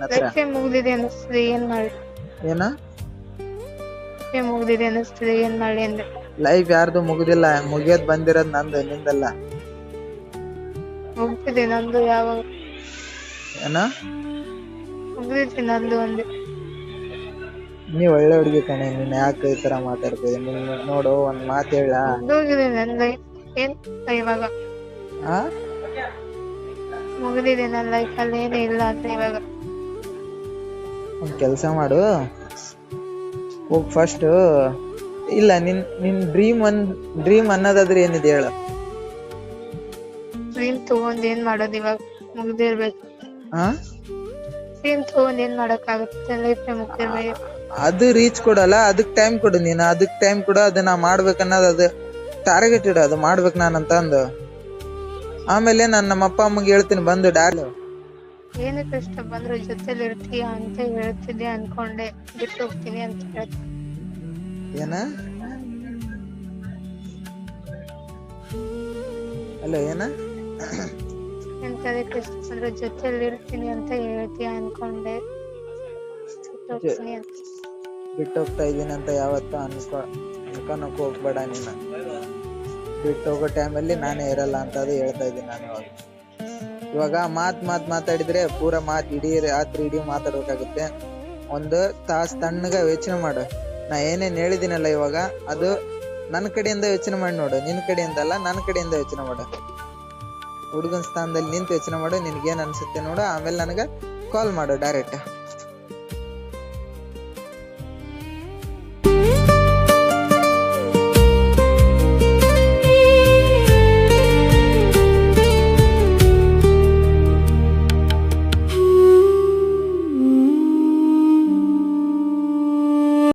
ಹತ್ರ ಲೈಫೇ ಮುಗ್ದಿದೆ ಅನಿಸ್ತದೆ, ಏನ್ ಮಾಡ್ಲಿ? ಏನ ಲೈಫೇ ಮುಗ್ದಿದೆ ಅನಿಸ್ತದೆ, ಏನ್ ಮಾಡ್ಲಿ ಅಂದೆ. ಲೈಫ್ ಯಾರ್ದು ಮುಗುದಿಲ್ಲ, ಮುಗಿಯೋದ್ ಬಂದಿರೋದ್ ನಂದು, ನಿಂದಲ್ಲ. ಮುಗ್ದಿದೆ ನಂದು ಯಾವಾಗ. ಏನ ಮುಗ್ದಿದೆ ನಂದು ಅಂದೆ. ನೀ ಒಳ್ಳೆ ಹುಡ್ಗಿ ಕಣೆ, ನೀನ್ ಯಾಕೆ ಈ ತರ ಮಾತಾಡ್ತಿದ್ಯ? ನಿನ್ ನೋಡು ಒಂದ್ ಮಾತ್ ಹೇಳ. ಮುಗ್ದೋಗಿದೆ ನನ್ ಲೈಫ್, ಏನ್ ಇವಾಗ? ಆ ಮುಗ್ದಿದೆ ನನ್ ಲೈಫ್ ಅಲ್ಲಿ, ಏನೇ ಇಲ್ಲ ಅಂತ ಇವಾಗ. ಒಂದ್ ಕೆಲ್ಸ ಮಾಡು, ಹೋಗ್ ಫಸ್ಟ್ ಇಲ್ಲ ನಿನ್ ಡ್ರೀಮ್ ಅನ್ನೋದಾದ್ರೆ ಏನಿದೆ ಹೇಳು? ಡ್ರೀಮ್ ತಗೊಂಡ್ ಏನ್ ಮಾಡೋದು ಇವಾಗ? ಮುಗ್ದಿರ್ಬೇಕು. ಆ ಡ್ರೀಮ್ ತಗೊಂಡ್ ಏನ್ ಮಾಡಕ್ ಆಗುತ್ತೆ? ಲೈಫೇ ಮುಗ್ದಿರ್ಬೇಕು. ಅದು ರೀಚ್ ಕೊಡಲ್ಲ, ಅದಕ್ ಟೈಮ್ ಕೊಡು ನೀನು. ಅದಕ್ ಟೈಮ್ ಕೊಡು, ಅದನ್ನ ಮಾಡ್ಬೇಕನ್ನೋದು ಅದು ಟಾರ್ಗೆಟ್ ಇಡು, ಅದು ಮಾಡ್ಬೇಕು ನಾನಂತ ಅಂದು. ಆಮೇಲೆ ನಾನು ನಮ್ಮ ಅಪ್ಪ ಅಮ್ಮಗೆ ಹೇಳ್ತೀನಿ ಬಂದು ಡಾಲು. ಏನೇ ಕಷ್ಟ ಬಂದ್ರು ಜೊತೆಲಿ ಇರ್ತೀಯ ಅಂತ ಹೇಳ್ತಿದ್ದೆ ಅನ್ಕೊಂಡೆ, ಬಿಟ್ಟು ಹೋಗ್ತೀನಿ ಅಂತ ಹೇಳ್ತೀನಿ. ಏನ ಅಲ್ಲ ಏನ ಎಂತದೇ ಕಷ್ಟ ಬಂದ್ರು ಜೊತೆಲಿ ಇರ್ತೀನಿ ಅಂತ ಹೇಳ್ತೀಯ ಅನ್ಕೊಂಡೆ, ಬಿಟ್ಟು ಹೋಗ್ತೀನಿ ಅಂತ. ಬಿಟ್ಟು ಹೋಗ್ತಾ ಇದೀನಿ ಅಂತ ಯಾವತ್ತೂ ಅನ್ಕೊಳಕ್ ಹೋಗ್ಬೇಡ ನೀನು. ಬಿಟ್ಟು ಹೋಗೋ ಟೈಮಲ್ಲಿ ನಾನೇ ಇರಲ್ಲ ಅಂತ ಅದು ಹೇಳ್ತಾ ಇದ್ದೀನಿ ನಾನು. ಇವಾಗ ಮಾತಾಡಿದ್ರೆ ಪೂರಾ ಇಡೀ ರಾತ್ರಿ ಇಡೀ ಮಾತಾಡ್ಬೇಕಾಗುತ್ತೆ. ಒಂದು ತಾಸು ತಣ್ಣಗ ಯೋಚನೆ ಮಾಡು. ನಾ ಏನೇನ್ ಹೇಳಿದ್ದೀನಲ್ಲ ಇವಾಗ, ಅದು ನನ್ನ ಕಡೆಯಿಂದ ಯೋಚನೆ ಮಾಡಿ ನೋಡು. ನಿನ್ ಕಡೆಯಿಂದ ಅಲ್ಲ, ನನ್ನ ಕಡೆಯಿಂದ ಯೋಚನೆ ಮಾಡು. ಹುಡುಗನ ಸ್ಥಾನದಲ್ಲಿ ನಿಂತು ಯೋಚನೆ ಮಾಡು. ನಿನ್ಗೇನ್ ಅನ್ಸುತ್ತೆ ನೋಡು, ಆಮೇಲೆ ನನಗೆ ಕಾಲ್ ಮಾಡು ಡೈರೆಕ್ಟ್.